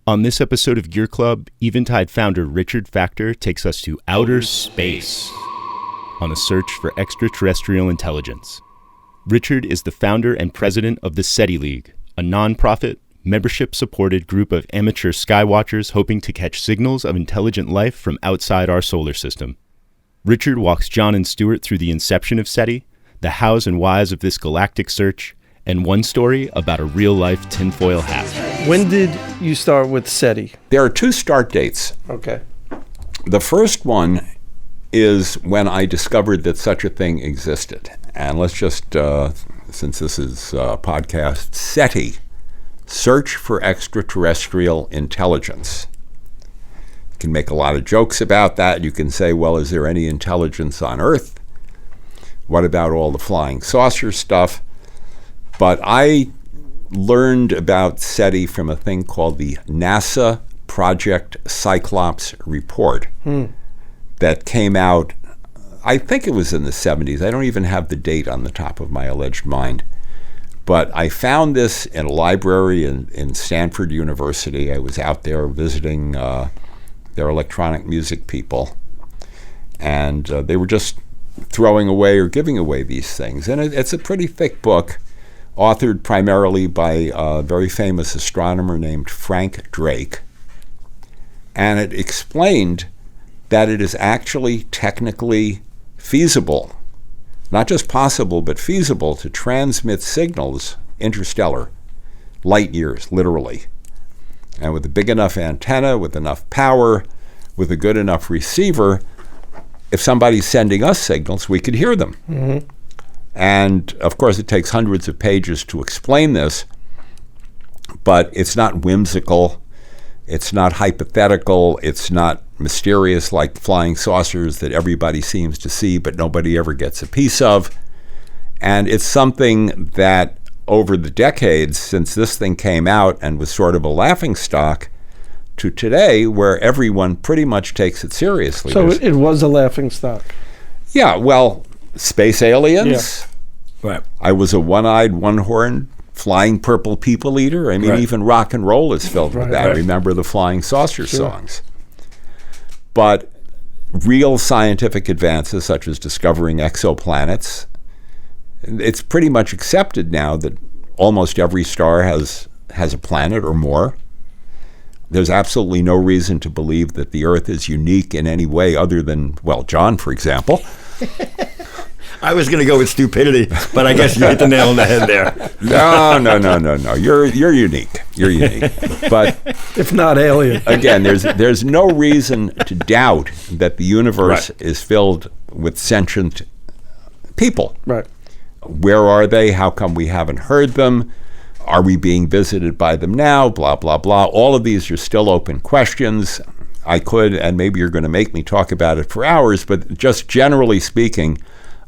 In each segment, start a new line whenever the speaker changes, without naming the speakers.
On this episode of Gear Club, Eventide founder Richard Factor takes us to outer space on a search for extraterrestrial intelligence. Richard is the founder and president of the SETI League, a non-profit, membership-supported group of amateur skywatchers hoping to catch signals of intelligent life from outside our solar system. Richard walks John and Stuart through the inception of SETI, the hows and whys of this galactic search, and one story about a real-life tinfoil hat.
When did you start with SETI?
There are two start dates.
Okay.
The first one is when I discovered that such a thing existed. And let's just, since this is a podcast, SETI, Search for Extraterrestrial Intelligence. You can make a lot of jokes about that. You can say, well, is there any intelligence on Earth? What about all the flying saucer stuff? But I learned about SETI from a thing called the NASA Project Cyclops report that came out, I think it was in the 70s. I don't even have the date on the top of my alleged mind. But I found this in a library in Stanford University. I was out there visiting their electronic music people, and they were just throwing away or giving away these things. And it's a pretty thick book, authored primarily by a very famous astronomer named Frank Drake. And it explained that it is actually technically feasible, not just possible, but feasible to transmit signals interstellar, light years, literally. And with a big enough antenna, with enough power, with a good enough receiver, if somebody's sending us signals, we could hear them. Mm-hmm. And of course, it takes hundreds of pages to explain this, but it's not whimsical, it's not hypothetical, it's not mysterious like flying saucers that everybody seems to see but nobody ever gets a piece of. And it's something that over the decades since this thing came out and was sort of a laughingstock to today, where everyone pretty much takes it seriously.
So it was a laughingstock.
Yeah, well, space aliens.
Yeah. Right.
I was a one-eyed, one-horned, flying purple people eater. I mean,
right.
Even rock and roll is filled with that.
Right.
Remember the flying saucer songs. But real scientific advances, such as discovering exoplanets, it's pretty much accepted now that almost every star has a planet or more. There's absolutely no reason to believe that the Earth is unique in any way other than, well, John, for example.
I was going to go with stupidity, but I guess you hit the nail on the head there.
No. You're unique. You're unique. But
if not alien.
Again, there's no reason to doubt that the universe is filled with sentient people.
Right.
Where are they? How come we haven't heard them? Are we being visited by them now? Blah, blah, blah. All of these are still open questions. I could, and maybe you're going to make me talk about it for hours, but just generally speaking,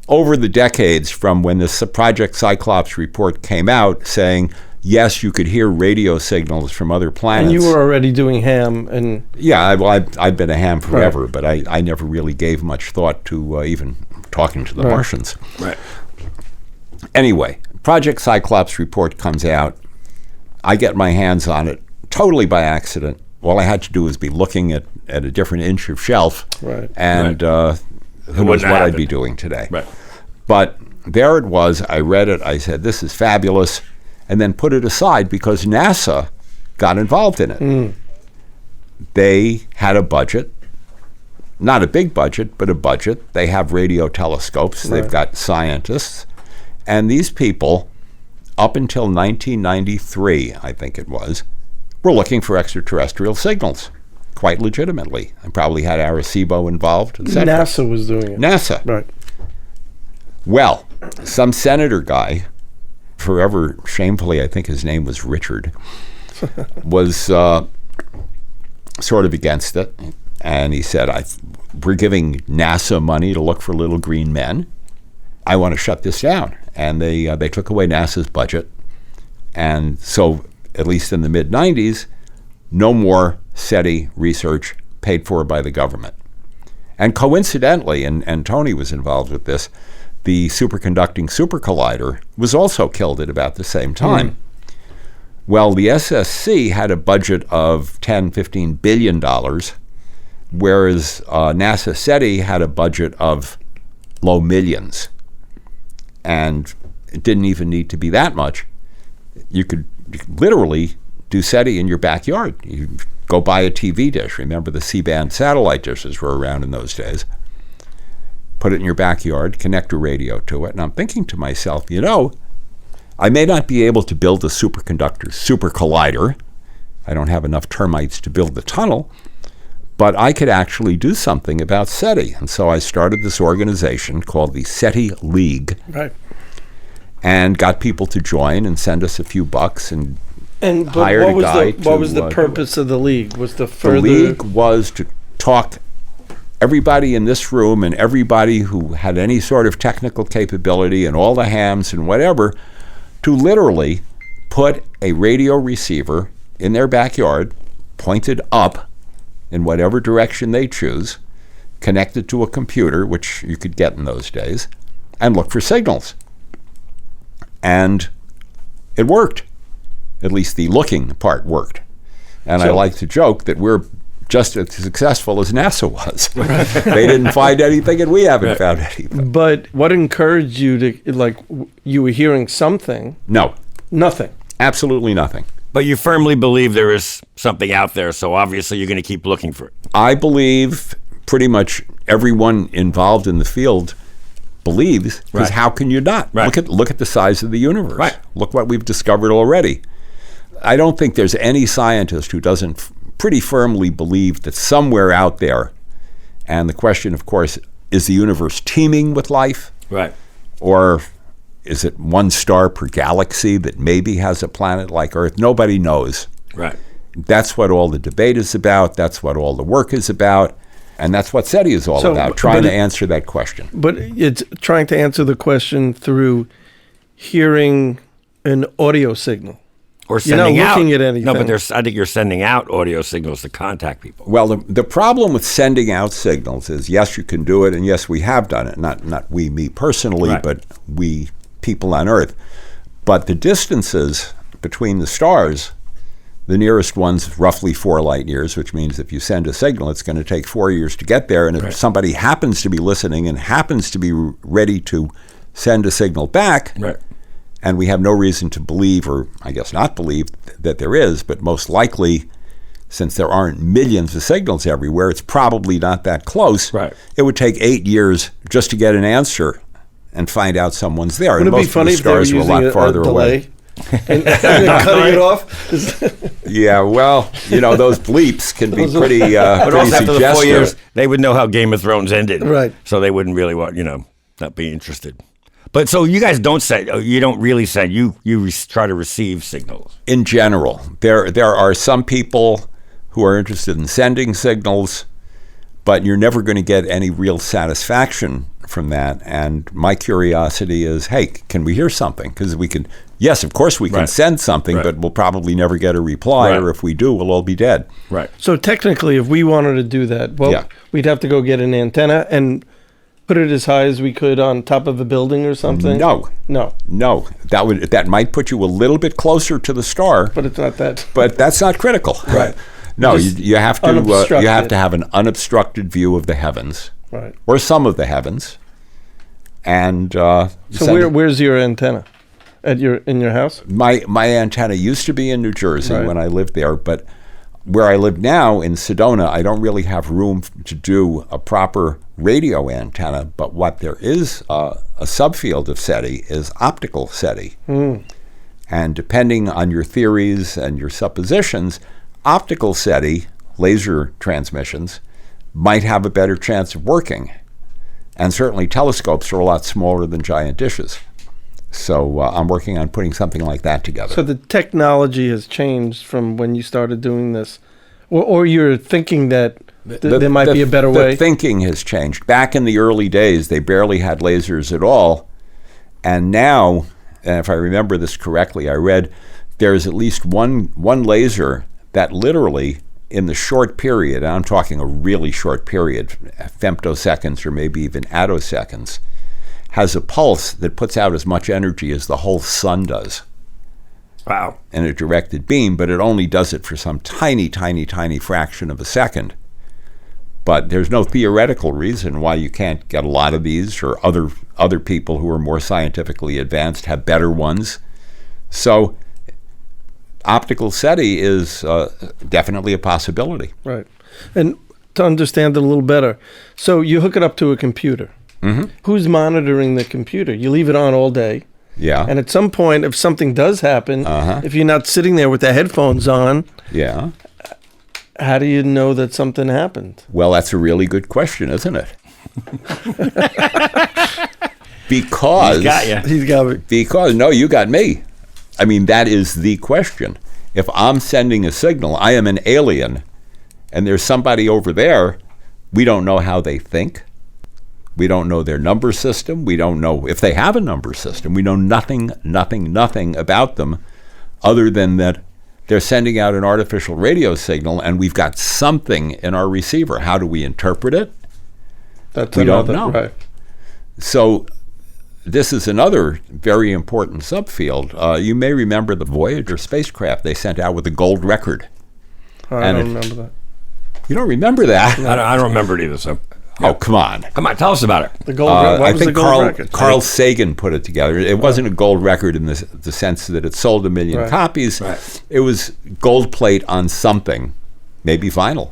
over the decades from when this Project Cyclops report came out saying, yes, you could hear radio signals from other planets.
And you were already doing ham and...
Yeah, I've been a ham forever, right. But I never really gave much thought to even talking to the Martians.
Right.
Anyway, Project Cyclops report comes out. I get my hands on it totally by accident. All I had to do was be looking at a different inch of shelf, and who knows what I'd be doing today.
Right.
But there it was. I read it. I said, this is fabulous, and then put it aside because NASA got involved in it. They had a budget, not a big budget, but a budget. They have radio telescopes. They've got scientists. And these people, up until 1993, I think it was, were looking for extraterrestrial signals, quite legitimately. And probably had Arecibo involved, etc.
NASA was doing it.
NASA.
Right.
Well, some senator guy, forever shamefully, I think his name was Richard, was sort of against it. And he said, we're giving NASA money to look for little green men. I want to shut this down. And they took away NASA's budget. And so, at least in the mid-90s, no more SETI research paid for by the government. And coincidentally, and Tony was involved with this, the superconducting super collider was also killed at about the same time. Well, the SSC had a budget of $10-15 billion, whereas NASA SETI had a budget of low millions. And it didn't even need to be that much. You could literally do SETI in your backyard. You go buy a TV dish. Remember the C-band satellite dishes were around in those days. Put it in your backyard, connect a radio to it. And I'm thinking to myself, I may not be able to build a superconductor super collider. I don't have enough termites to build the tunnel. But I could actually do something about SETI. And so I started this organization called the SETI League.
Right.
And got people to join and send us a few bucks and
But
hired a guy
what was the
to,
purpose of the league? Was the
The
further
league was to talk everybody in this room and everybody who had any sort of technical capability and all the hams and whatever to literally put a radio receiver in their backyard, pointed up in whatever direction they choose, connected to a computer, which you could get in those days, and look for signals. And it worked. At least the looking part worked. And I like to joke that we're just as successful as NASA was. They didn't find anything and we haven't found anything.
But what encouraged you to, you were hearing something?
No,
Nothing.
absolutely nothing.
But you firmly believe there is something out there, so obviously you're going to keep looking for it.
I believe pretty much everyone involved in the field believes, because how can you not?
Right.
Look at the size of the universe.
Right.
Look what we've discovered already. I don't think there's any scientist who doesn't pretty firmly believe that somewhere out there, and the question, of course, is the universe teeming with life?
Right.
Or is it one star per galaxy that maybe has a planet like Earth? Nobody knows.
Right.
That's what all the debate is about. That's what all the work is about. And that's what SETI is all
So,
about, trying
but
to answer that question.
But it's trying to answer the question through hearing an audio signal.
Or
You're not
sending out.
looking at anything.
No, but I think you're sending out audio signals to contact people.
Well, the problem with sending out signals is, yes, you can do it, and yes, we have done it. Not we, me personally,
Right.
but we, people on Earth. But the distances between the stars, the nearest one's roughly 4 light years, which means if you send a signal, it's going to take 4 years to get there. And if somebody happens to be listening and happens to be ready to send a signal back,
Right.
and we have no reason to believe, or I guess not believe, that there is, but most likely, since there aren't millions of signals everywhere, it's probably not that close.
Right.
It would take 8 years just to get an answer and find out someone's there.
Wouldn't
and
it be
most
funny
of
if
the
they were
stars were a
using
lot farther
a
away.
delay and cutting it off?
Yeah, well, those bleeps can be pretty,
But
pretty
also after the 4
suggestive.
years, they would know how Game of Thrones ended.
Right.
So they wouldn't really want, not be interested. But so you guys don't send, you don't really send, you try to receive signals.
In general, there are some people who are interested in sending signals, but you're never going to get any real satisfaction from that. And my curiosity is, hey, can we hear something? Because we can, yes, of course we can
Right.
send something,
Right.
but we'll probably never get a reply,
Right.
or if we do, we'll all be dead.
Right.
So technically, if we wanted to do that,
Yeah.
we'd have to go get an antenna and put it as high as we could on top of a building or something?
No, that might put you a little bit closer to the star,
But it's not that.
but that's not critical. Right. No,
Just
you have to
unobstructed.
have an unobstructed view of the heavens,
Right.
or some of the heavens, and
So
send it-
where's your antenna? In your house?
My antenna used to be in New Jersey
Right.
when I lived there, but where I live now in Sedona, I don't really have room to do a proper radio antenna. But what there is a subfield of SETI is optical SETI, and depending on your theories and your suppositions, optical SETI laser transmissions might have a better chance of working, and certainly telescopes are a lot smaller than giant dishes. So I'm working on putting something like that together.
So the technology has changed from when you started doing this, or you're thinking that there might be a better way.
The thinking has changed. Back in the early days, they barely had lasers at all. And now, and if I remember this correctly, I read there's at least one laser that literally, in the short period, and I'm talking a really short period, femtoseconds or maybe even attoseconds, has a pulse that puts out as much energy as the whole sun does.
Wow.
in a directed beam, but it only does it for some tiny, tiny, tiny fraction of a second. But there's no theoretical reason why you can't get a lot of these, or other people who are more scientifically advanced have better ones. So optical SETI is definitely a possibility.
Right. And to understand it a little better, so you hook it up to a computer.
Mm-hmm.
Who's monitoring the computer? You leave it on all day.
Yeah.
And at some point, if something does happen, if you're not sitting there with the headphones on,
Yeah.
how do you know that something happened?
Well, that's a really good question, isn't it? Because
He's got you.
He's got it.
Because, no, you got me. I mean, that is the question. If I'm sending a signal, I am an alien, and there's somebody over there, we don't know how they think. We don't know their number system. We don't know if they have a number system. We know nothing about them other than that they're sending out an artificial radio signal, and we've got something in our receiver. How do we interpret it?
That's
We don't
another,
know.
Right.
So this is another very important subfield. You may remember the Voyager spacecraft they sent out with a gold record.
I
And
don't
it-
remember that.
You don't remember that?
I don't remember it either. So,
Oh, come on.
come on, tell us about it.
The gold. What
I
was the
think
gold record?
Carl Sagan put it together. It wasn't a gold record in the sense that it sold 1 million
Right.
copies.
Right.
It was gold plate on something, maybe vinyl,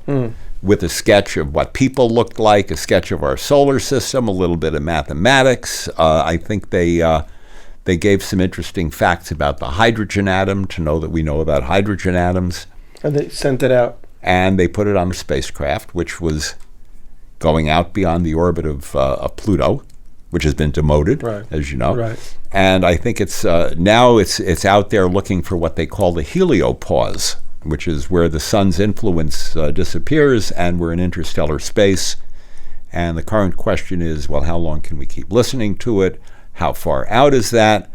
with a sketch of what people looked like, a sketch of our solar system, a little bit of mathematics. I think they gave some interesting facts about the hydrogen atom to know that we know about hydrogen atoms.
And they sent it out.
And they put it on a spacecraft, which was going out beyond the orbit of Pluto, which has been demoted,
Right.
as you know.
Right.
And I think it's now it's out there looking for what they call the heliopause, which is where the sun's influence disappears and we're in interstellar space. And the current question is, well, how long can we keep listening to it? How far out is that?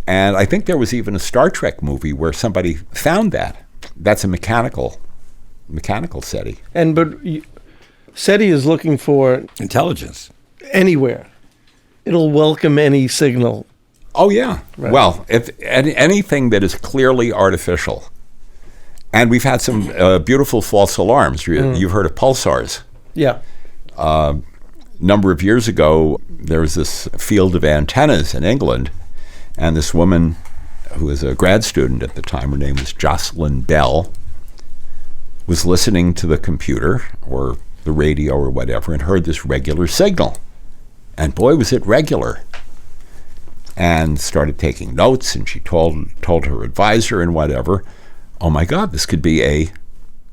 And I think there was even a Star Trek movie where somebody found that. That's a mechanical SETI.
And SETI is looking for
Intelligence.
anywhere. It'll welcome any signal.
Oh, yeah.
Right.
Well, if anything that is clearly artificial. And we've had some beautiful false alarms. You've heard of pulsars.
Yeah.
Number of years ago, there was this field of antennas in England, and this woman who was a grad student at the time, her name was Jocelyn Bell, was listening to the computer or the radio or whatever and heard this regular signal. And boy, was it regular. And started taking notes, and she told her advisor and whatever, oh my God, this could be a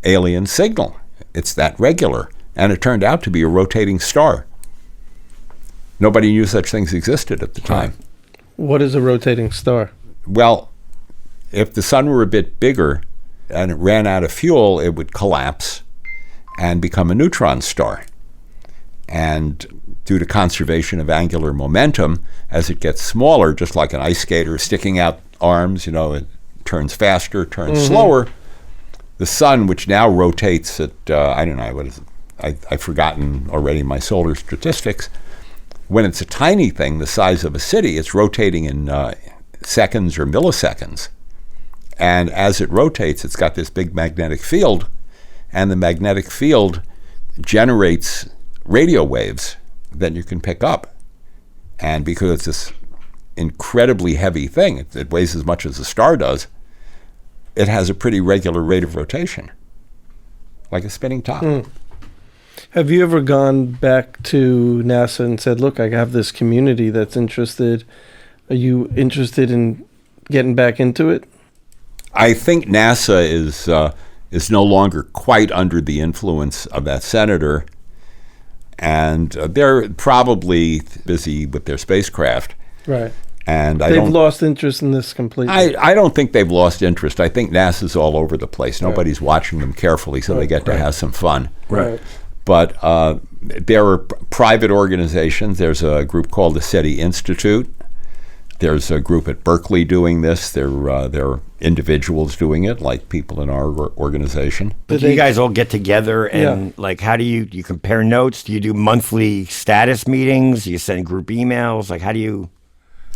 alien signal. It's that regular. And it turned out to be a rotating star. Nobody knew such things existed at the time.
What is a rotating star?
Well, if the sun were a bit bigger and it ran out of fuel, it would collapse and become a neutron star. And due to conservation of angular momentum, as it gets smaller, just like an ice skater sticking out arms, it turns faster, turns slower. The sun, which now rotates at, I don't know, what is it? I've forgotten already my solar statistics. When it's a tiny thing the size of a city, it's rotating in seconds or milliseconds. And as it rotates, it's got this big magnetic field, and the magnetic field generates radio waves that you can pick up. And because it's this incredibly heavy thing, it weighs as much as a star does, it has a pretty regular rate of rotation, like a spinning top.
Have you ever gone back to NASA and said, look, I have this community that's interested. Are you interested in getting back into it?
I think NASA is no longer quite under the influence of that senator, and they're probably busy with their spacecraft.
Right.
And
They've lost interest in this completely.
I don't think they've lost interest. I think NASA's all over the place. Nobody's watching them carefully, so they get to have some fun.
Right.
But there are private organizations. There's a group called the SETI Institute. There's a group at Berkeley doing this. There are individuals doing it, like people in our organization.
Do you guys all get together and how do you compare notes? Do you do monthly status meetings? Do you send group emails? How do you?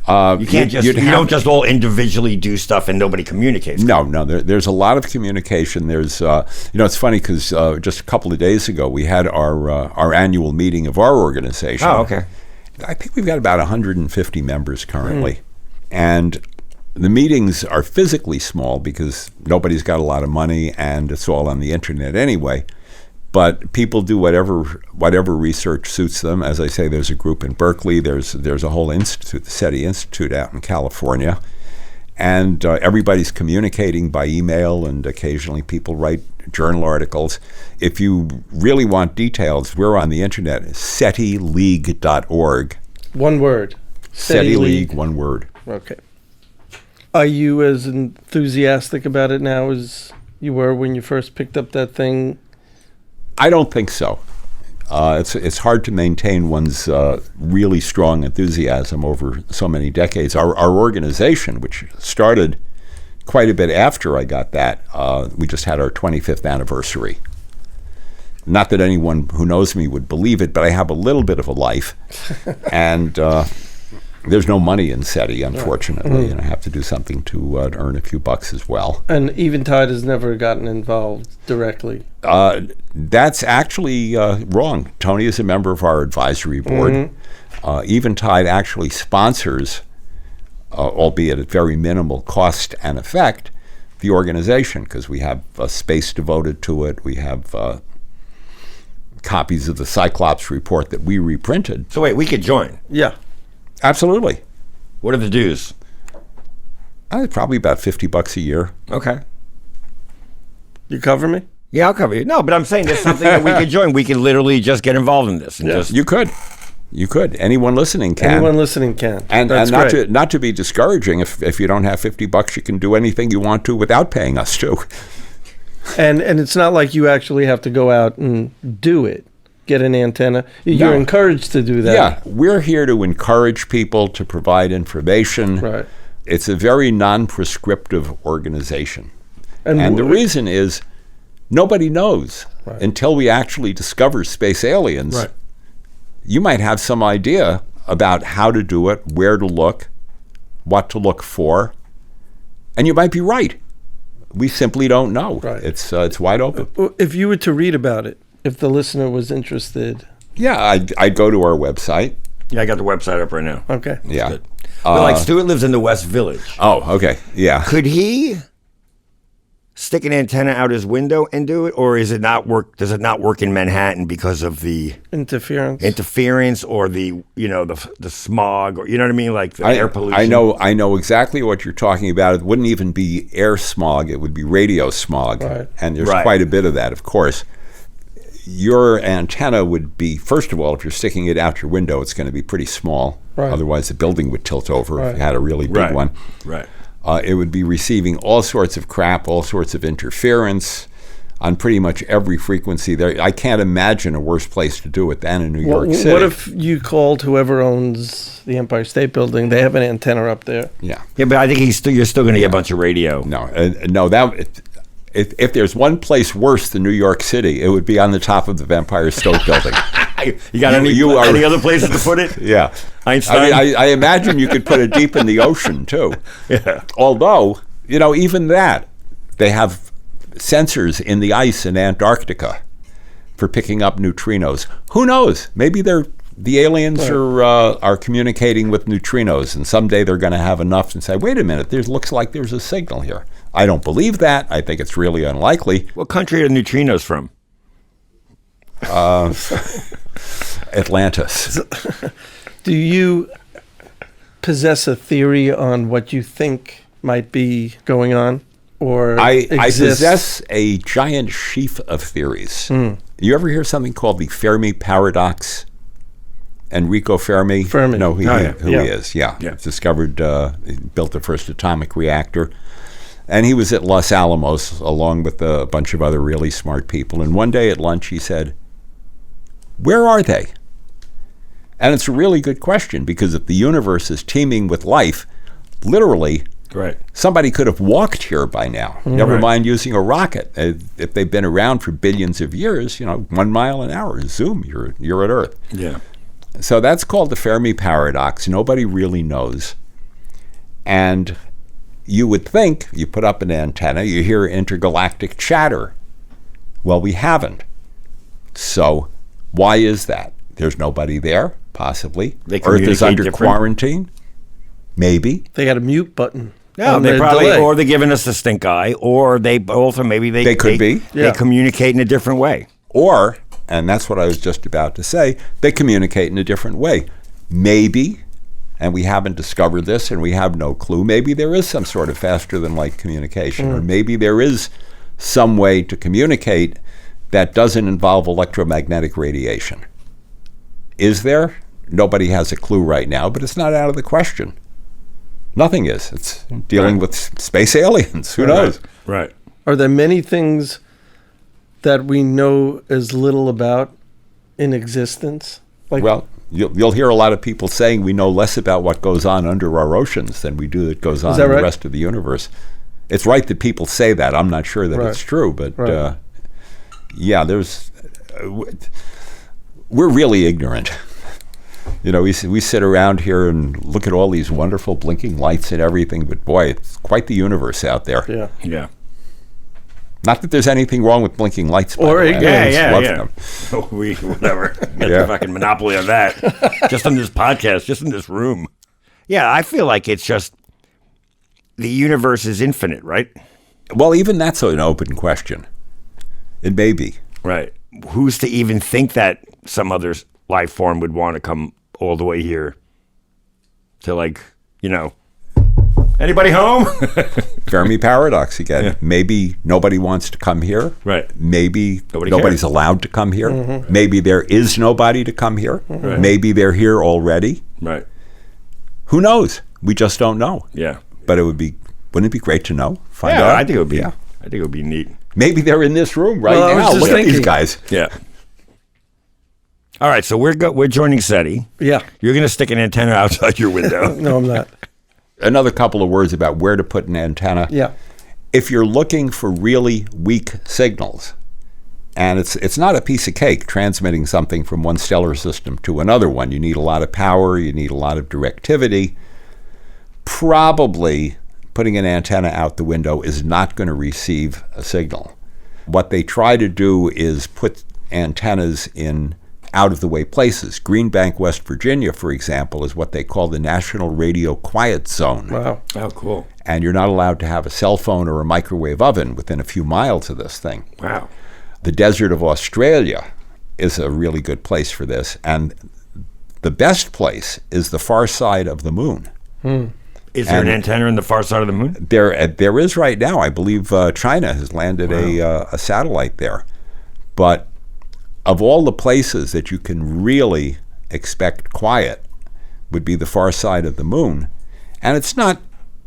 You can't you don't just all individually do stuff and nobody communicates.
No. There's a lot of communication. There's, it's funny because just a couple of days ago we had our annual meeting of our organization.
Oh, okay.
I think we've got about 150 members currently, and the meetings are physically small because nobody's got a lot of money and it's all on the internet anyway. But people do whatever research suits them. As I say, there's a group in Berkeley. There's a whole institute, the SETI Institute out in California. And everybody's communicating by email, and occasionally people write journal articles. If you really want details, we're on the internet, SETIleague.org.
One word.
SETI League, one word.
Okay. Are you as enthusiastic about it now as you were when you first picked up that thing?
I don't think so. It's hard to maintain one's really strong enthusiasm over so many decades. Our organization, which started quite a bit after I got that, we just had our 25th anniversary. Not that anyone who knows me would believe it, but I have a little bit of a life. And there's no money in SETI, unfortunately, and I have to do something to earn a few bucks as well.
And Eventide has never gotten involved directly.
That's actually wrong. Tony is a member of our advisory board. Eventide actually sponsors, albeit at very minimal cost and effect, the organization, because we have space devoted to it. We have copies of the Cyclops report that we reprinted.
So wait, we could join.
Yeah.
Absolutely.
What are the dues?
Probably about $50 a year.
Okay.
You cover me?
Yeah, I'll cover you. No, but I'm saying there's something that we could join. We could literally just get involved in this. And just
You could. Anyone listening can.
Anyone listening can.
And
That's
not
great.
not to be discouraging, if you don't have $50, you can do anything you want to without paying us too.
And it's not like you actually have to go out and do it. Get an antenna. You're
No.
encouraged to do that.
Yeah, we're here to encourage people, to provide information.
Right.
It's a very non-prescriptive organization.
And
And the reason is nobody knows until we actually discover space aliens.
Right.
You might have some idea about how to do it, where to look, what to look for, and you might be right. We simply don't know.
Right.
It's wide open.
If you were to read about it, if the listener was interested.
Yeah, I'd go to our website.
Yeah, I got the website up right now.
Okay.
Yeah.
But like Stuart lives in the West Village.
Oh, okay. Yeah.
Could he stick an antenna out his window and do it, or is it not work? Does it not work in Manhattan because of the
Interference.
or the the smog, or you know what I mean, like the air pollution?
I know exactly what you're talking about. It wouldn't even be air smog; it would be radio smog,
Right.
and there's
Right.
quite a bit of that, of course. Your antenna would be, first of all, if you're sticking it out your window, it's going to be pretty small.
Right.
Otherwise, the building would tilt over if
Right.
you had a really big
Right.
one.
Right.
It would be receiving all sorts of crap, all sorts of interference on pretty much every frequency. There, I can't imagine a worse place to do it than in New York City.
What if you called whoever owns the Empire State Building? They have an antenna up there.
Yeah.
Yeah, but I think you're still going to get a bunch of radio.
No, if there's one place worse than New York City, it would be on the top of the Empire State Building.
You got any other places to put it?
Yeah.
Einstein?
I mean, I imagine you could put it deep in the ocean, too.
Yeah.
Although, even that, they have sensors in the ice in Antarctica for picking up neutrinos. Who knows? Maybe the aliens are communicating with neutrinos, and someday they're going to have enough and say, wait a minute, looks like there's a signal here. I don't believe that. I think it's really unlikely.
What country are neutrinos from?
Atlantis.
Do you possess a theory on what you think might be going on? Or
I
exists?
possess a giant sheaf of theories. You ever hear something called the Fermi paradox? Enrico Fermi?
Fermi.
No, who
Yeah.
he is. Yeah.
Yeah.
Discovered, he built the first atomic reactor. And he was at Los Alamos along with a bunch of other really smart people. And one day at lunch he said, where are they? And it's a really good question, because if the universe is teeming with life, literally,
Right.
somebody could have walked here by now. Never mind using a rocket. If they've been around for billions of years, 1 mile an hour, zoom, you're at Earth.
Yeah.
So that's called the Fermi paradox. Nobody really knows. And you would think you put up an antenna, you hear intergalactic chatter. Well, we haven't. So why is that? There's nobody there, possibly.
They
Earth is
communicate
under
different.
quarantine, maybe.
They got a mute button.
Yeah,
on
they
their
probably,
delay.
or they're giving us the stink eye, or they also maybe
They could be.
They
Yeah.
communicate in a different way.
Or, and that's what I was just about to say, they communicate in a different way. Maybe, and we haven't discovered this and we have no clue, maybe there is some sort of faster than light communication, or maybe there is some way to communicate that doesn't involve electromagnetic radiation. Is there? Nobody has a clue right now, but it's not out of the question. Nothing is. It's dealing with space aliens. Who knows?
Right.
Are there many things that we know as little about in existence? Like,
Well, you'll hear a lot of people saying we know less about what goes on under our oceans than we do that goes on
that
in
right?
the rest of the universe. It's right that people say that. I'm not sure that
Right.
it's true, but
Right.
yeah, we're really ignorant. You know, we sit around here and look at all these wonderful blinking lights and everything, but boy, it's quite the universe out there.
yeah.
Yeah.
Not that there's anything wrong with blinking lights, by
Or
the way.
ignorance.
I love
Yeah.
them.
Oh, we whatever. Get
Yeah.
the fucking monopoly on that. Just on this podcast, just in this room. Yeah, I feel like it's just the universe is infinite, right?
Well, even that's an open question. It may be.
Right. Who's to even think that some other life form would want to come all the way here to, like, anybody home?
Fermi paradox again.
Yeah.
Maybe nobody wants to come here.
Right.
Maybe
Nobody
nobody's
cares.
allowed to come here. Maybe there is nobody to come here.
Right.
Maybe they're here already.
Right.
Who knows? We just don't know.
Yeah.
But wouldn't it be great to know? Find
Yeah,
out.
I think it would be.
Yeah.
I think it would be neat.
Maybe they're in this room right
Well, I was
now.
just
Look at these
thinking.
guys.
Yeah. All right, so we're joining SETI.
Yeah.
You're going to stick an antenna outside your window.
No, I'm not.
Another couple of words about where to put an antenna.
Yeah.
If you're looking for really weak signals, and it's not a piece of cake transmitting something from one stellar system to another one. You need a lot of power, you need a lot of directivity. Probably putting an antenna out the window is not going to receive a signal. What they try to do is put antennas in out-of-the-way places. Green Bank, West Virginia, for example, is what they call the National Radio Quiet Zone.
Wow.
Oh, cool.
And you're not allowed to have a cell phone or a microwave oven within a few miles of this thing.
Wow.
The desert of Australia is a really good place for this. And the best place is the far side of the moon.
Is there an
And-
antenna on the far side of the moon?
There is right now. I believe China has landed a satellite there. But of all the places that you can really expect quiet would be the far side of the moon. And it's not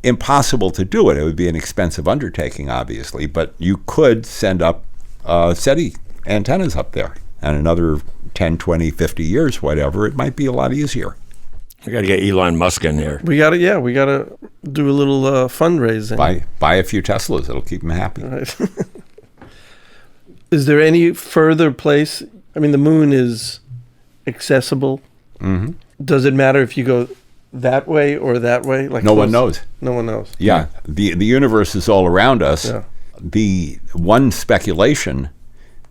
impossible to do it. It would be an expensive undertaking, obviously, but you could send up SETI antennas up there. And another 10, 20, 50 years, whatever, it might be a lot easier.
We got to get Elon Musk in here.
We gotta do a little fundraising.
Buy a few Teslas. It'll keep them happy.
Right. Is there any further place? I mean, the moon is accessible.
Mm-hmm.
Does it matter if you go that way or that way? Like
No one
close?
knows.
No one knows.
Yeah, the universe is all around us.
Yeah.
The one speculation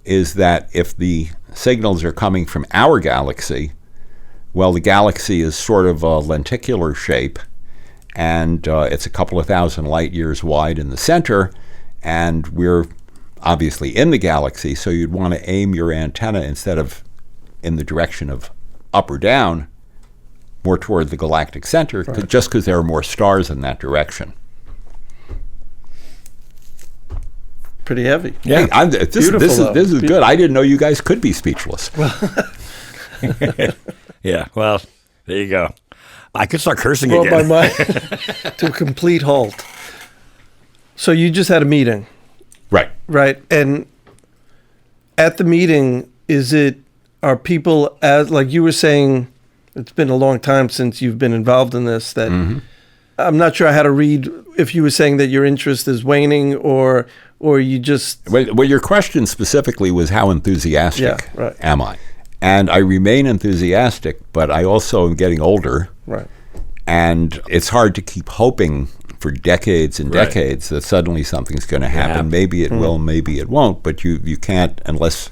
is that if the signals are coming from our galaxy, well, the galaxy is sort of a lenticular shape, and it's a couple of thousand light years wide in the center, and we're obviously in the galaxy, so you'd want to aim your antenna instead of in the direction of up or down, more toward the galactic center, just because there are more stars in that direction.
Pretty heavy.
Hey, this
Beautiful,
is
though.
good. I didn't know you guys could be speechless.
Yeah, well, there you go. I could start cursing
Brought my
again.
mind to a complete halt. So you just had a meeting,
Right.
right? And at the meeting, are people, as like you were saying, it's been a long time since you've been involved in this, that I'm not sure how to read if you were saying that your interest is waning or you just,
Well, your question specifically was how enthusiastic
Yeah, right.
am I? And I remain enthusiastic, but I also am getting older.
right.
And it's hard to keep hoping for decades and
Right.
decades that suddenly something's going to happen. Maybe it will, maybe it won't, but you can't, unless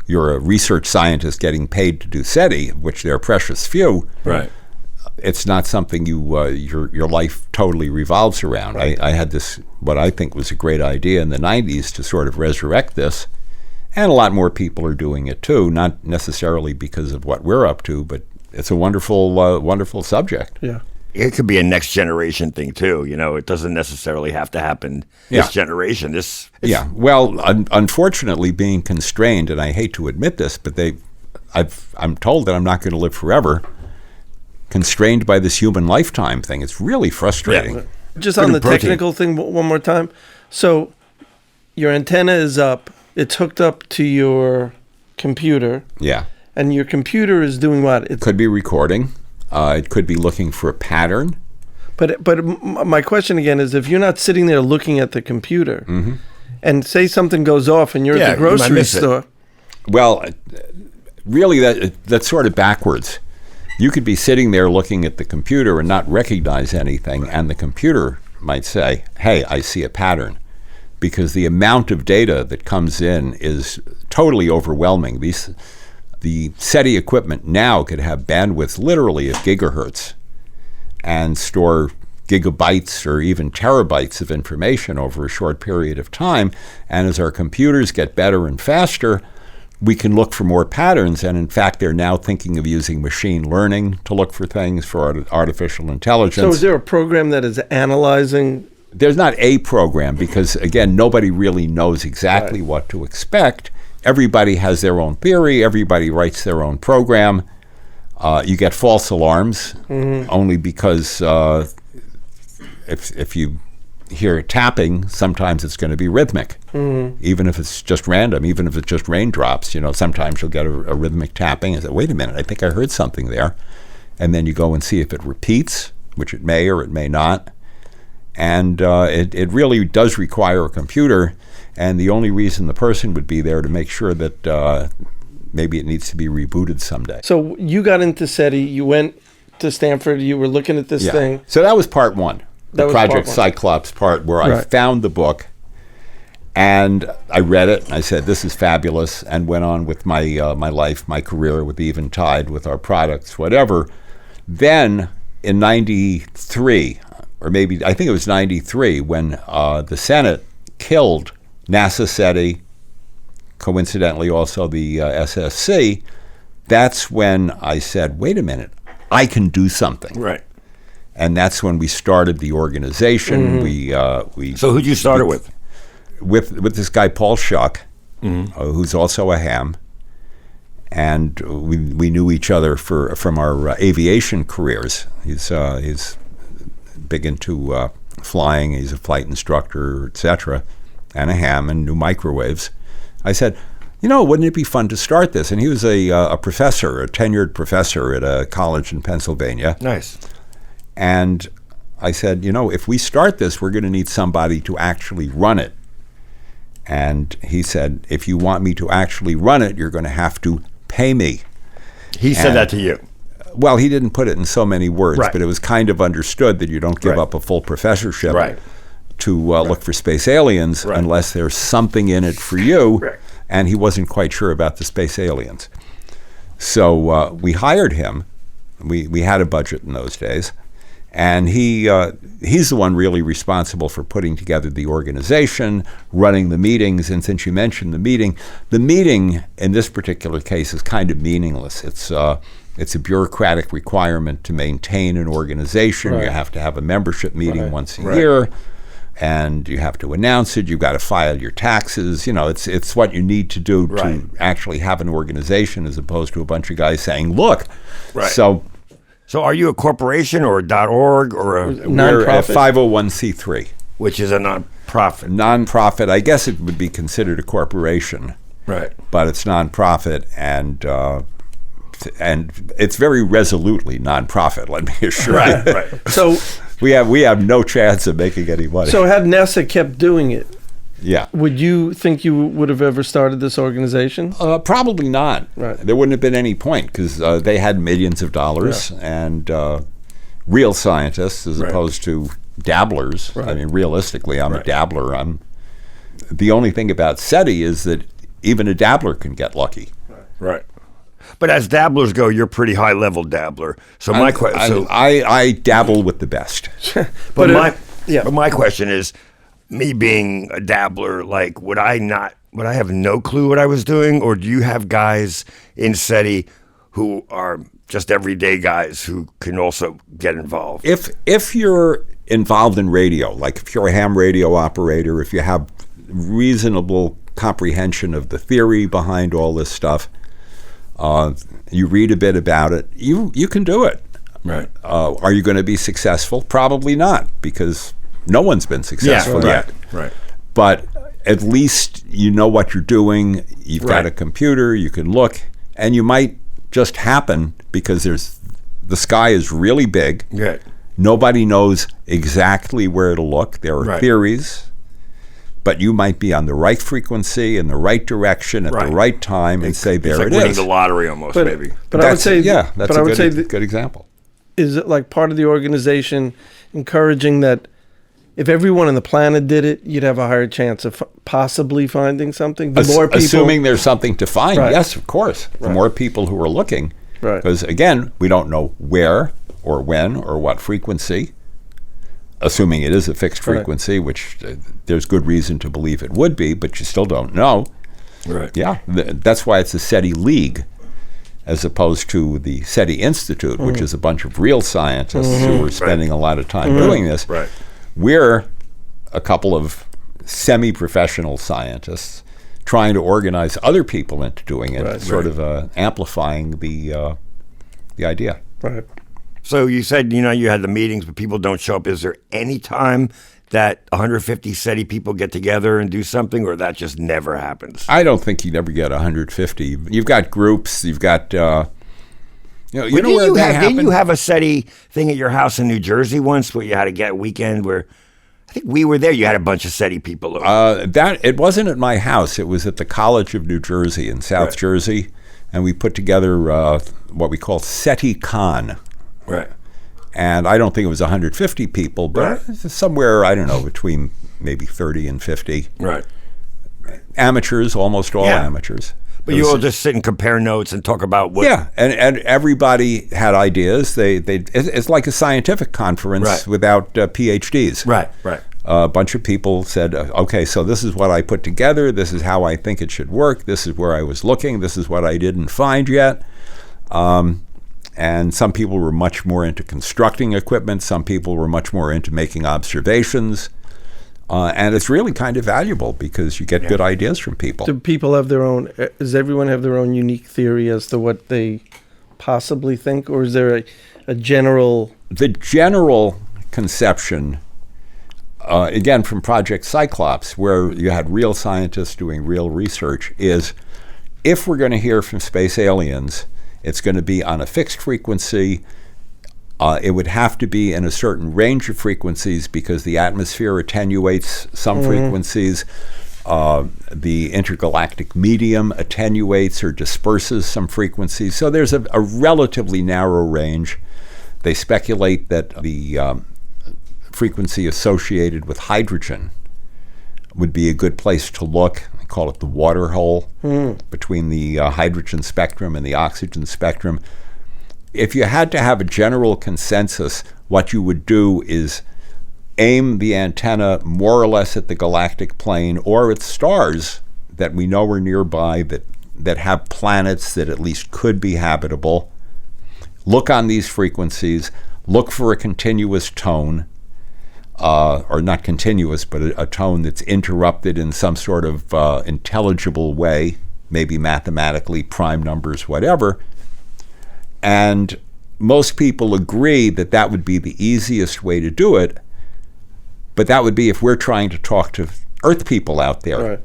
you're a research scientist getting paid to do SETI, which there are precious few.
Right.
It's not something your life totally revolves around. I had this, what I think was a great idea in the 90s to sort of resurrect this, and a lot more people are doing it too, not necessarily because of what we're up to, but it's a wonderful, wonderful subject.
Yeah.
It could be a next generation thing too. You know, it doesn't necessarily have to happen this
Yeah.
generation.
Yeah. Well, unfortunately, being constrained, and I hate to admit this, but I'm told that I'm not going to live forever, constrained by this human lifetime thing. It's really frustrating.
Yeah.
Just on the
Protein.
technical thing one more time. So your antenna is up. It's hooked up to your computer,
Yeah.
and your computer is doing what? It's
Could be recording. It could be looking for a pattern.
my question again is, if you're not sitting there looking at the computer,
Mm-hmm.
and say something goes off, and you're
Yeah,
at the
you might
grocery
miss it.
store.
Well, really, that's sort of backwards. You could be sitting there looking at the computer and not recognize anything, and the computer might say, hey, I see a pattern, because the amount of data that comes in is totally overwhelming. The SETI equipment now could have bandwidth literally of gigahertz and store gigabytes or even terabytes of information over a short period of time. And as our computers get better and faster, we can look for more patterns. And in fact, they're now thinking of using machine learning to look for things, for artificial intelligence.
So is there a program that is analyzing?
There's not a program because, again, nobody really knows exactly what to expect. Everybody has their own theory. Everybody writes their own program. You get false alarms only because if you hear tapping, sometimes it's going to be rhythmic, even if it's just random, even if it's just raindrops. Sometimes you'll get a rhythmic tapping and say, wait a minute, I think I heard something there. And then you go and see if it repeats, which it may or it may not. And it really does require a computer, and the only reason the person would be there to make sure that maybe it needs to be rebooted someday.
So you got into SETI. You went to Stanford. You were looking at this thing.
So that was part one.
That
The
was
Project
part one.
Cyclops part, where I
Right.
found the book, and I read it, and I said, this is fabulous, and went on with my life, my career with Eventide, with our products, whatever. Then in 93, or maybe I think it was 93, when the Senate killed NASA SETI, coincidentally also the SSC, that's when I said, wait a minute, I can do something.
Right.
And that's when we started the organization. We
So who'd you start it with?
with this guy Paul Schuck, who's also a ham, and we knew each other from our aviation careers. He's big into flying. He's a flight instructor, etc., and a ham, and knew microwaves. I said, wouldn't it be fun to start this? And he was a professor, a tenured professor at a college in Pennsylvania.
Nice.
And I said, if we start this, we're going to need somebody to actually run it. And he said, if you want me to actually run it, you're going to have to pay me.
He said
And-
that to you.
Well, he didn't put it in so many words,
Right.
but it was kind of understood that you don't give
Right.
up a full professorship
Right.
to look for space aliens
Right.
unless there's something in it for you.
Right.
And he wasn't quite sure about the space aliens. So we hired him. We had a budget in those days. And he's the one really responsible for putting together the organization, running the meetings. And since you mentioned the meeting in this particular case is kind of meaningless. It's a bureaucratic requirement to maintain an organization.
Right.
You have to have a membership meeting once a
Right.
year, and you have to announce it. You've got to file your taxes. It's what you need to do
Right.
to actually have an organization, as opposed to a bunch of guys saying, "Look."
Right.
So
are you a corporation or a .org or
we're a
Nonprofit?
501c3.
which is a non-profit?
Nonprofit, I guess it would be considered a corporation,
Right.
but it's nonprofit, and it's very resolutely nonprofit. Let me assure
Right.
you.
Right.
So
We have no chance of making any money.
had NASA kept doing it,
yeah,
would you think you would have ever started this organization?
probably not.
Right.
There wouldn't have been any point because they had millions of dollars, and real scientists as
Right.
opposed to dabblers. I
Right.
mean, realistically, I'm a
Right.
dabbler. The only thing about SETI is that even a dabbler can get lucky.
Right. But as dabblers go, you're a pretty high level dabbler. So my question,
I dabble with the best.
but
yeah.
my question is, me being a dabbler, like, would I have no clue what I was doing, or do you have guys in SETI who are just everyday guys who can also get involved?
If you're involved in radio, like if you're a ham radio operator, if you have reasonable comprehension of the theory behind all this stuff, you read a bit about it, you can do it.
Right.
Are you going to be successful? Probably not, because no one's been successful yet.
Right.
But at least you know what you're doing. You've got
Right.
a computer, you can look, and you might just happen, because the sky is really big.
Good.
Nobody knows exactly where to look. There are
Right.
theories, but you might be on the right frequency in the right direction at
Right.
the right time and say,
It's
there
like
it
winning
is.
the lottery almost,
But,
maybe.
but I would say,
that's
but
a
I would
good,
say, that,
good example.
is it like part of the organization encouraging that if everyone on the planet did it, you'd have a higher chance of possibly finding something? The more people,
Assuming there's something to find,
Right.
yes, of course. The more people who are looking,
Right.
because again, we don't know where or when or what frequency. Assuming it is a fixed
Right.
frequency, which there's good reason to believe it would be, but you still don't know.
Right.
Yeah, that's why it's a SETI League, as opposed to the SETI Institute, which is a bunch of real scientists who are spending a lot of time doing this.
Right.
We're a couple of semi-professional scientists trying to organize other people into doing it,
Right.
sort of amplifying the idea.
right.
So you said, you had the meetings, but people don't show up. Is there any time that 150 SETI people get together and do something, or that just never happens?
I don't think you'd ever get 150. You've got groups. You've got, you know
Didn't
where
you
they
have,
happen?
didn't you have a SETI thing at your house in New Jersey once where you had to get a weekend where, I think we were there, you had a bunch of SETI people over.
That it wasn't at my house. It was at the College of New Jersey in South
Right.
Jersey, and we put together what we call SETI-Con.
Right.
And I don't think it was 150 people, but somewhere, I don't know, between maybe 30 and 50.
Right.
Amateurs, almost all
Yeah.
amateurs.
But
It
you
was-
all just sit and compare notes and talk about what.
Yeah, and everybody had ideas. It's like a scientific conference
Right.
without PhDs.
Right. Right.
A bunch of people said, okay, so this is what I put together. This is how I think it should work. This is where I was looking. This is what I didn't find yet. And some people were much more into constructing equipment. Some people were much more into making observations. And it's really kind of valuable because you get good ideas from people.
Do people have their own? Does everyone have their own unique theory as to what they possibly think, or is there a general?
The general conception, again, from Project Cyclops, where you had real scientists doing real research, is if we're going to hear from space aliens, it's going to be on a fixed frequency. It would have to be in a certain range of frequencies because the atmosphere attenuates some frequencies. The intergalactic medium attenuates or disperses some frequencies. So there's a relatively narrow range. They speculate that the frequency associated with hydrogen would be a good place to look. They call it the water hole between the hydrogen spectrum and the oxygen spectrum. If you had to have a general consensus, what you would do is aim the antenna more or less at the galactic plane or at stars that we know are nearby that have planets that at least could be habitable. Look on these frequencies, look for a continuous tone, or not continuous, but a tone that's interrupted in some sort of intelligible way, maybe mathematically, prime numbers, whatever. And most people agree that that would be the easiest way to do it, but that would be if we're trying to talk to Earth people out there.
Right.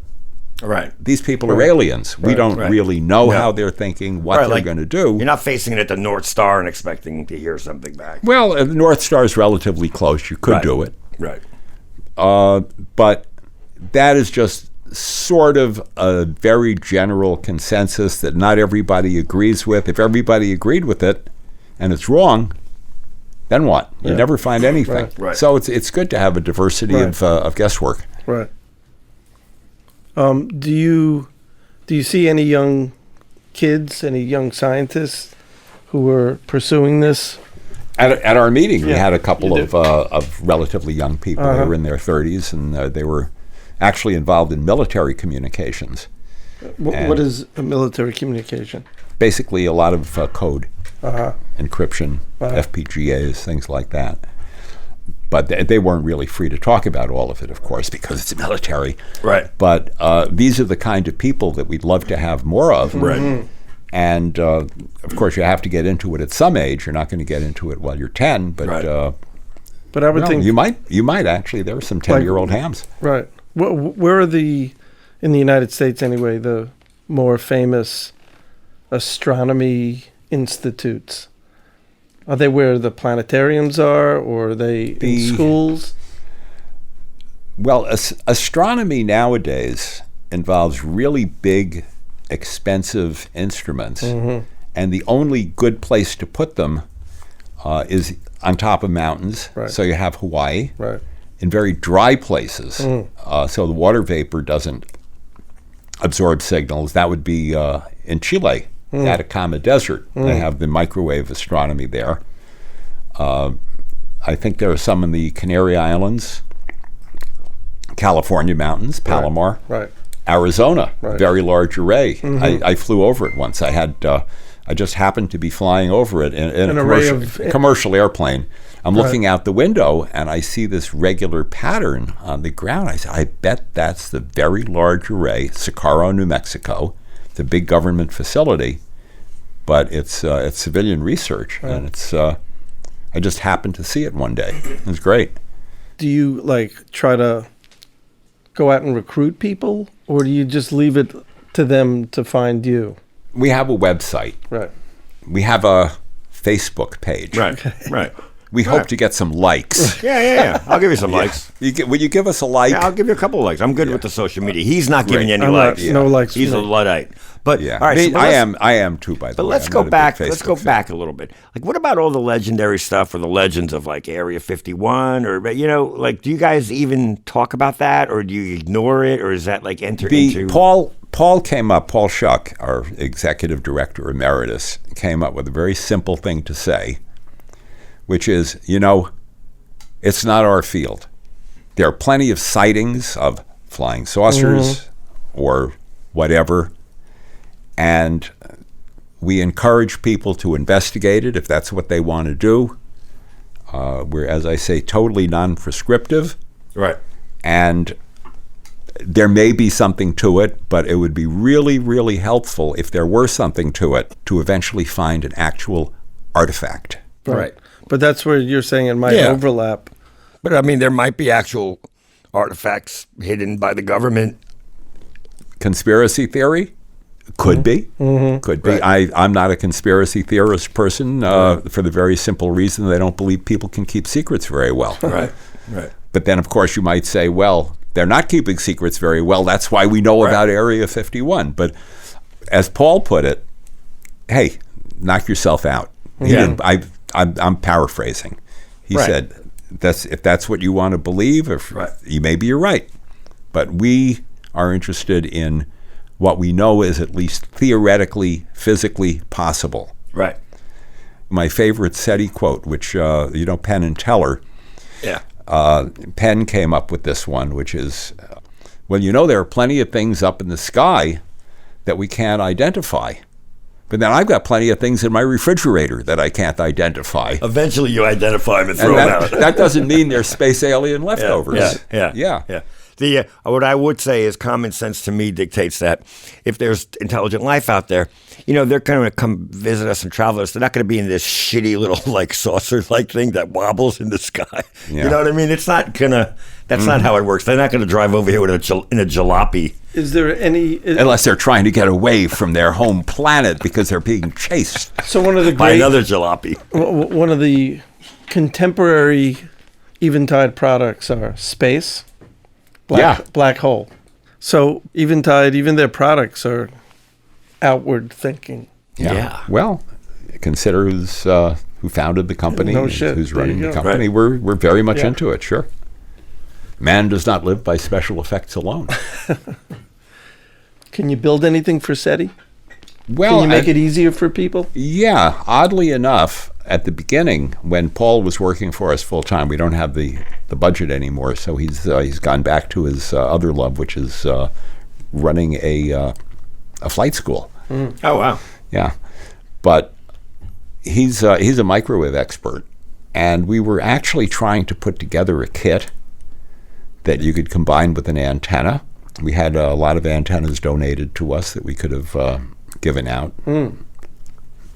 Right.
These people are aliens. We don't
Right.
really know
No.
how they're thinking, what
Right,
they're
like,
going to do.
You're not facing it at the North Star and expecting to hear something back.
Well, the North Star is relatively close. You could
Right.
do it.
Right.
But that is just sort of a very general consensus that not everybody agrees with. If everybody agreed with it and it's wrong, Then what? You never find anything.
Right.
Right.
So it's good to have a diversity of guesswork.
Right. Do you see any young kids, any young scientists who are pursuing this?
At our meeting, we
Yeah,
had a couple
you
of relatively young people. They were in their 30s, and they were actually involved in military communications.
What is a military communication?
Basically, a lot of code, encryption,
Uh-huh.
FPGAs, things like that. But they weren't really free to talk about all of it, of course, because it's military.
Right.
But these are the kind of people that we'd love to have more of.
Right.
Mm-hmm.
And, of course, you have to get into it at some age. You're not going to get into it while you're 10. But
Right.
But I would
no,
think
you might actually. There are some 10-year-old hams.
right. Where are in the United States anyway, the more famous astronomy institutes? Are they where the planetariums are, or are they in schools?
Well, astronomy nowadays involves really big, expensive instruments. And the only good place to put them is on top of mountains.
Right.
So you have Hawaii.
Right.
In very dry places, so the water vapor doesn't absorb signals. That would be in Chile, the Atacama Desert. They have the microwave astronomy there. I think there are some in the Canary Islands, California mountains, Palomar,
Right.
Arizona,
Right.
very large array. I flew over it once. I just happened to be flying over it in
An
a
array
commercial airplane. I'm
Right.
looking out the window and I see this regular pattern on the ground. I say, I bet that's the very large array, Socorro, New Mexico. It's a big government facility, but it's civilian research, and it's. I just happened to see it one day. It was great.
Do you try to go out and recruit people, or do you just leave it to them to find you?
We have a website.
Right.
We have a Facebook page.
Right. Right.
We hope to get some likes.
Yeah. I'll give you some likes.
Will you give us a like?
Yeah, I'll give you a couple of likes. I'm good with the social media. He's not giving you any
I'm not-
likes.
no likes
He's
for
a
me.
Luddite. But
Yeah,
all right, so
I am too. By the
But
way,
let's
I'm
go
not a big
back. Let's go
Facebook fan.
back a little bit. Like, what about all the legendary stuff or the legends of Area 51? Or do you guys even talk about that, or do you ignore it, or is that enter into?
Paul came up. Paul Schuck, our executive director emeritus, came up with a very simple thing to say, which is, it's not our field. There are plenty of sightings of flying saucers or whatever, and we encourage people to investigate it if that's what they want to do. We're, as I say, totally non-prescriptive,
Right.
and there may be something to it, but it would be really, really helpful if there were something to it to eventually find an actual artifact.
Right.
But that's where you're saying it might
Yeah.
overlap.
But I mean, there might be actual artifacts hidden by the government.
Conspiracy theory? Could be. Could be. I'm not a conspiracy theorist person for the very simple reason they don't believe people can keep secrets very well.
Right. Right.
But then, of course, you might say, well, they're not keeping secrets very well. That's why we know about Area 51. But as Paul put it, hey, knock yourself out. He
Yeah.
didn't- I'm paraphrasing. He
Right.
said, if that's what you want to believe, maybe you're right. But we are interested in what we know is at least theoretically, physically possible.
Right.
My favorite SETI quote, which, Penn and Teller,
Yeah.
Penn came up with this one, which is, there are plenty of things up in the sky that we can't identify. But then I've got plenty of things in my refrigerator that I can't identify.
Eventually, you identify them and
And
throw them out.
that doesn't mean they're space alien leftovers.
Yeah. The what I would say is common sense to me dictates that if there's intelligent life out there, they're going to come visit us and travel us. They're not going to be in this shitty little saucer-like thing that wobbles in the sky.
Yeah.
You know what I mean? It's not gonna. That's not how it works. They're not going to drive over here in a jalopy.
Is there any?
Unless they're trying to get away from their home planet because they're being chased.
So one of the
By
great,
another jalopy.
one of the contemporary Eventide products are space, black hole. So Eventide, even their products are outward thinking.
Yeah.
Well, consider who's who founded the company,
No shit.
who's
There
running
you
the
go.
company, we're very much
Yeah.
into it, sure. Man does not live by special effects alone.
Can you build anything for SETI?
Well,
Can you make it easier for people?
Yeah, oddly enough, at the beginning, when Paul was working for us full time, we don't have the budget anymore, so he's gone back to his other love, which is running a flight school.
Oh wow.
Yeah, but he's a microwave expert, and we were actually trying to put together a kit that you could combine with an antenna. We had a lot of antennas donated to us that we could have given out.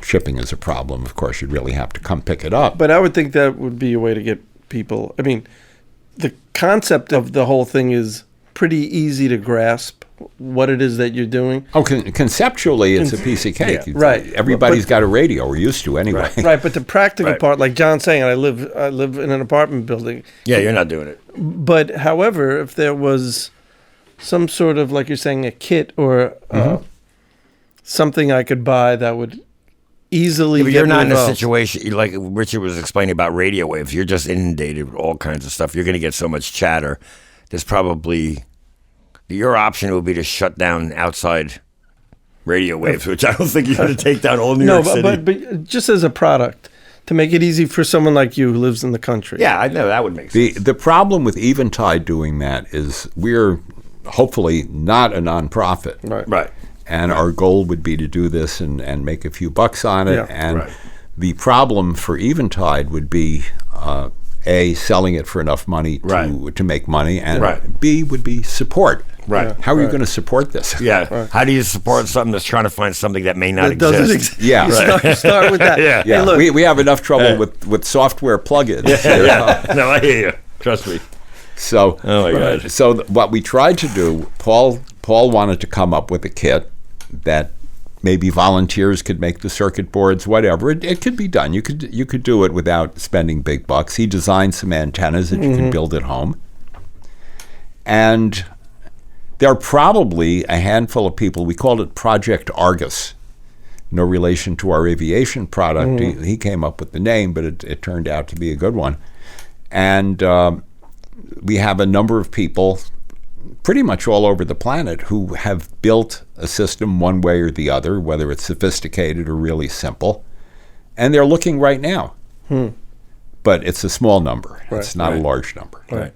Shipping is a problem. Of course, you'd really have to come pick it up.
But I would think that would be a way to get people. I mean, the concept of the whole thing is pretty easy to grasp. What it is that you're doing,
Oh, conceptually, it's a piece of cake.
Yeah, right.
Everybody's
But-
got a radio, or used to anyway.
right? But the practical
Right.
part, like John's saying, I live in an apartment building.
Yeah, you're not doing it.
But however, if there was some sort of, like you're saying, a kit or something I could buy that would easily
Yeah, but
get
you're
me
not in a
involved.
situation like Richard was explaining about radio waves. You're just inundated with all kinds of stuff. You're going to get so much chatter. There's probably your option would be to shut down outside radio waves, which I don't think you're going to take down all New
No,
York City.
but just as a product to make it easy for someone like you who lives in the country.
yeah, I know that would make sense.
The problem with Eventide doing that is we're hopefully not a nonprofit.
Right.
Right.
And our goal would be to do this and make a few bucks on it.
Yeah,
and
right.
the problem for Eventide would be A, selling it for enough money to make money, and
Right.
B, would be support.
Right.
How are you going to support this?
Yeah. How do you support something that's trying to find something that may not
That doesn't
exist?
exist.
Yeah.
Start with that.
Yeah.
Yeah,
Hey, look,
we have enough trouble with software plugins.
Yeah. No, I hear you. Trust me.
So,
Oh my God.
So what we tried to do, Paul wanted to come up with a kit that maybe volunteers could make the circuit boards, whatever. It could be done. You could do it without spending big bucks. He designed some antennas that you can build at home, and there are probably a handful of people. We called it Project Argus. No relation to our aviation product. He came up with the name, but it turned out to be a good one. And we have a number of people pretty much all over the planet who have built a system one way or the other, whether it's sophisticated or really simple. And they're looking right now. But it's a small number. It's not a large number.
Right.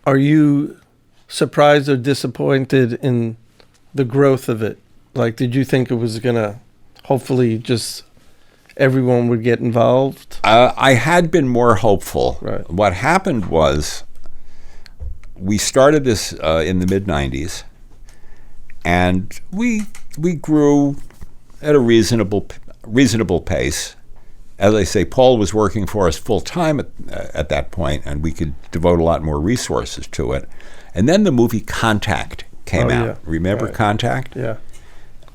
Are you surprised or disappointed in the growth of it? Like, did you think it was going to hopefully just everyone would get involved?
I had been more hopeful.
Right.
What happened was we started this in the mid-'90s, and we grew at a reasonable pace. As I say, Paul was working for us full time at that point, and we could devote a lot more resources to it. And then the movie Contact came out.
Yeah.
Remember
Right.
Contact?
Yeah.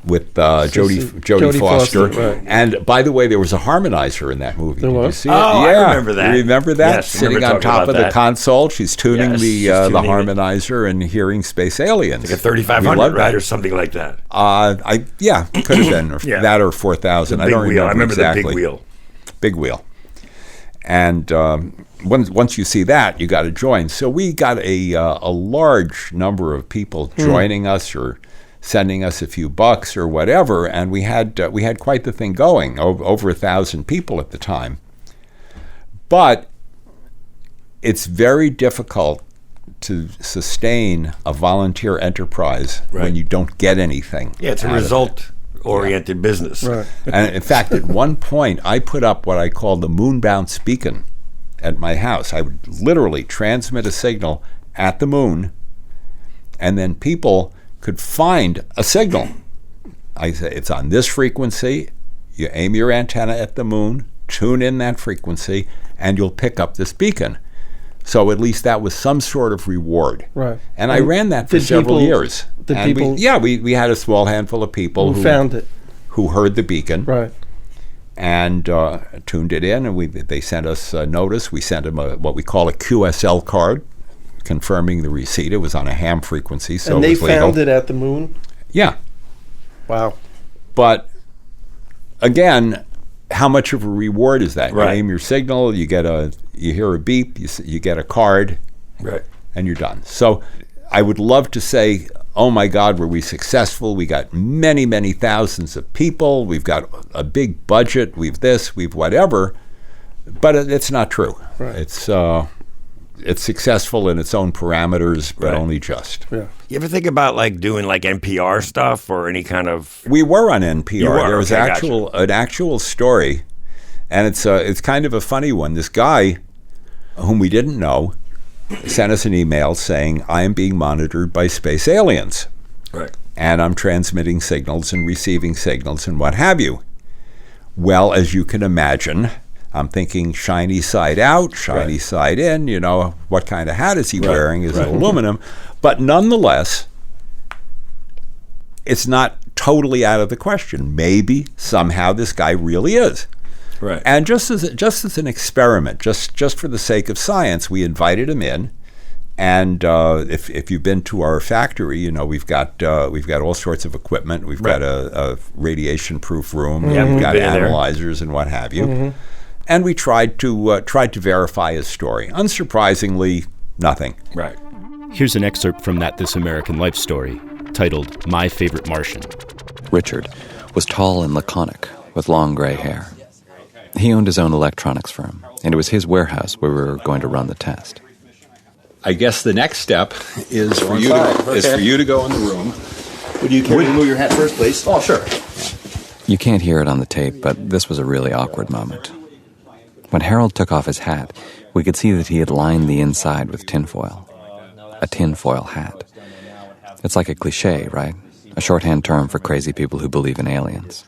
With Jodie Foster.
right.
And by the way, there was a harmonizer in that movie.
There
Did you
was?
see it?
Oh, I remember that.
You remember that?
Yes, I
Sitting
remember
on
talking
top
about
of the
that.
console, she's tuning
Yes, she's
the
tuning it.
harmonizer and hearing space aliens.
Like a
We
3500,
loved
right?
that.
Or something like that.
Could have been or
Yeah.
that or 4000.
The
I
big
don't
wheel.
remember
I remember
exactly.
the big wheel.
Big wheel. And once you see that, you got to join. So we got a large number of people joining us or sending us a few bucks or whatever, and we had quite the thing going. Over 1,000 people at the time. But it's very difficult to sustain a volunteer enterprise when you don't get anything.
Yeah, it's a
out of it.
result-oriented business.
Right.
And in fact, at one point, I put up what I called the moon bounce beacon at my house. I would literally transmit a signal at the moon, and then people could find a signal. I say, it's on this frequency. You aim your antenna at the moon, tune in that frequency, and you'll pick up this beacon. So at least that was some sort of reward.
Right.
And I ran that for
did
several
people-
years.
did
And
people-
we had a small handful of people
Who found it?
who heard the beacon
Right.
and tuned it in, and they sent us a notice. We sent them what we call a QSL card, confirming the receipt. It was on a ham frequency, so
And
it
they
was legal.
found it at the moon?
Yeah,
Wow.
but again, how much of a reward is that?
Right.
You aim your signal, you hear a beep, you get a card,
Right.
and you're done. So I would love to say, oh my God, were we successful? We got many, many thousands of people. We've got a big budget. We've this, we've whatever. But it's not true.
Right.
It's successful in its own parameters, but
Right.
only just.
Yeah.
You ever think about like doing like NPR stuff or any kind of?
We were on NPR.
You were?
There was
Okay, gotcha.
an actual story, and it's kind of a funny one. This guy, whom we didn't know, sent us an email saying, "I am being monitored by space aliens,
Right.
and I'm transmitting signals and receiving signals and what have you." Well, as you can imagine, I'm thinking shiny side out, shiny
Right.
side in. You know, what kind of hat is he
Right,
wearing? Is
right.
it aluminum? But nonetheless, it's not totally out of the question. Maybe somehow this guy really is.
Right.
And just as an experiment, just for the sake of science, we invited him in. And if you've been to our factory, you know we've got all sorts of equipment. We've got a radiation-proof room.
Yeah,
We've
we've
got
been there.
analyzers and what have you. And we tried to verify his story. Unsurprisingly, nothing.
Right.
Here's an excerpt from that This American Life story, titled My Favorite Martian.
Richard was tall and laconic, with long gray hair. He owned his own electronics firm, and it was his warehouse where we were going to run the test.
I guess the next step is for you to go in the room.
Would you care to remove your hat first, please? Oh, sure.
You can't hear it on the tape, but this was a really awkward moment. When Harold took off his hat, we could see that he had lined the inside with tinfoil. A tinfoil hat. It's like a cliche, right? A shorthand term for crazy people who believe in aliens.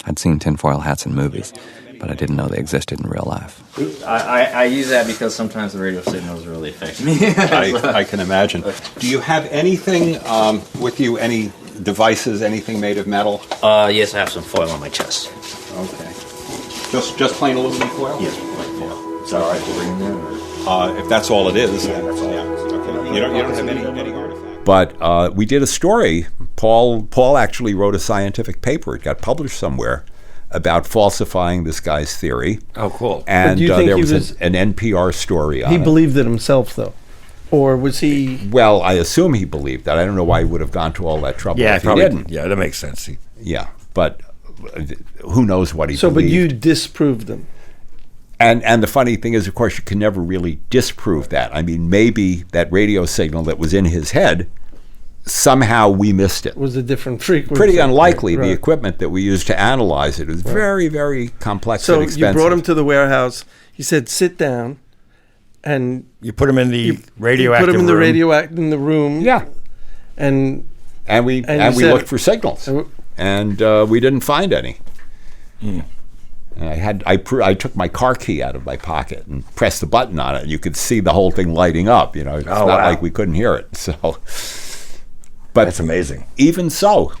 I'd seen tinfoil hats in movies, but I didn't know they existed in real life.
I use that because sometimes the radio signals really affect me.
I can imagine. Do you have anything with you, any devices, anything made of metal?
Yes, I have some foil on my chest.
Okay. Just plain aluminum foil?
Yes, like foil. Is that all right to bring in there?
If that's all it is, then that's all. Yeah. Okay. You don't have any artifact. But we did a story. Paul actually wrote a scientific paper. It got published somewhere about falsifying this guy's theory.
Oh, cool.
And
do you think
there
he
was
was-
an NPR story on
He
it.
believed it himself, though, or was he?
Well, I assume he believed that. I don't know why he would have gone to all that trouble
Yeah,
if he
probably
didn't.
Yeah, that makes sense.
Yeah, but who knows what he
So, but
believed.
you disproved them.
And the funny thing is, of course, you can never really disprove that. I mean, maybe that radio signal that was in his head, somehow we missed it.
Was a different frequency.
Pretty unlikely.
Right.
The equipment that we used to analyze it was very, very complex
So
and
you
expensive.
brought him to the warehouse. He said, "Sit down," and
You put him in the
you
radioactive
put him in the
room.
in the room.
Yeah.
and
And we
And you
we
said-
looked for signals, and we didn't find any. And I took my car key out of my pocket and pressed the button on it. And you could see the whole thing lighting up. You know, it's
Oh,
not
wow.
like we couldn't hear it. So, but
That's amazing.
even so,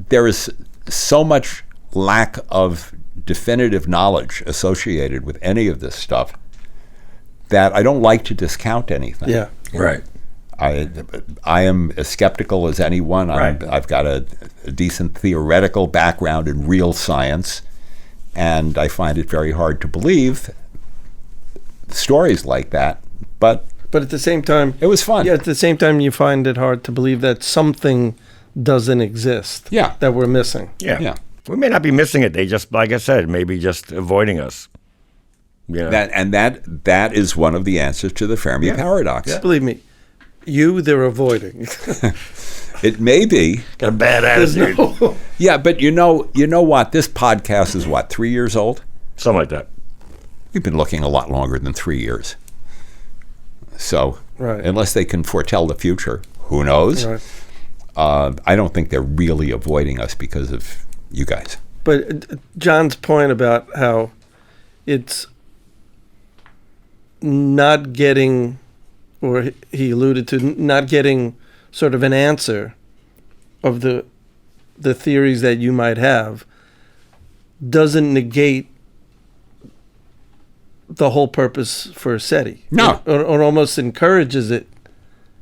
there is so much lack of definitive knowledge associated with any of this stuff that I don't like to discount anything.
yeah,
Right.
I am as skeptical as anyone.
Right.
I've got a decent theoretical background in real science, and I find it very hard to believe stories like that. But
but at the same time,
it was fun.
yeah, at the same time, you find it hard to believe that something doesn't exist.
Yeah.
that we're missing.
Yeah.
Yeah.
We may not be missing it. They just, like I said, maybe just avoiding us. Yeah.
That is one of the answers to the Fermi paradox.
Believe me, they're avoiding.
It may be.
Got a bad
There's
attitude.
no.
Yeah, but you know what? This podcast is 3 years old?
Something like that.
We've been looking a lot longer than 3 years. So,
Right.
unless they can foretell the future, who knows?
Right.
I don't think they're really avoiding us because of you guys.
But John's point about how it's not getting, or he alluded to not getting sort of an answer of the theories that you might have, doesn't negate the whole purpose for SETI.
No.
Or almost encourages it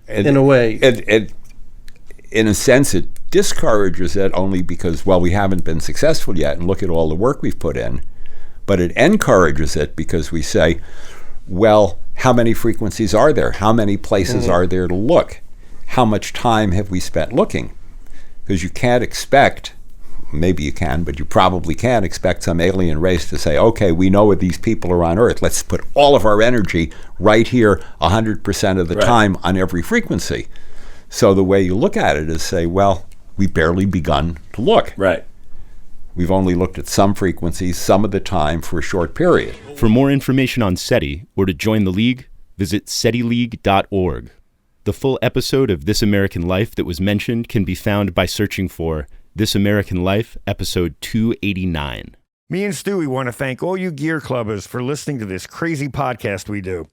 in a way.
It in a sense, discourages it only because, well, we haven't been successful yet, and look at all the work we've put in. But it encourages it because we say, well, how many frequencies are there? How many places are there to look? How much time have we spent looking? Because you can't expect, maybe you can, but you probably can't expect some alien race to say, okay, we know these people are on Earth. Let's put all of our energy right here 100% of the time on every frequency. So the way you look at it is say, well, we've barely begun to look.
Right.
We've only looked at some frequencies, some of the time, for a short period.
For more information on SETI or to join the League, visit SETILeague.org. The full episode of This American Life that was mentioned can be found by searching for This American Life, episode 289.
Me and Stewie want to thank all you Gear Clubbers for listening to this crazy podcast we do.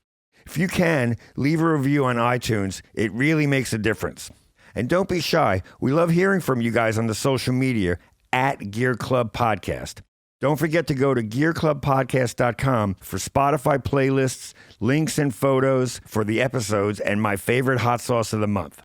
If you can, leave a review on iTunes. It really makes a difference. And don't be shy. We love hearing from you guys on the social media at Gear Club Podcast. Don't forget to go to gearclubpodcast.com for Spotify playlists, links and photos for the episodes, and my favorite hot sauce of the month.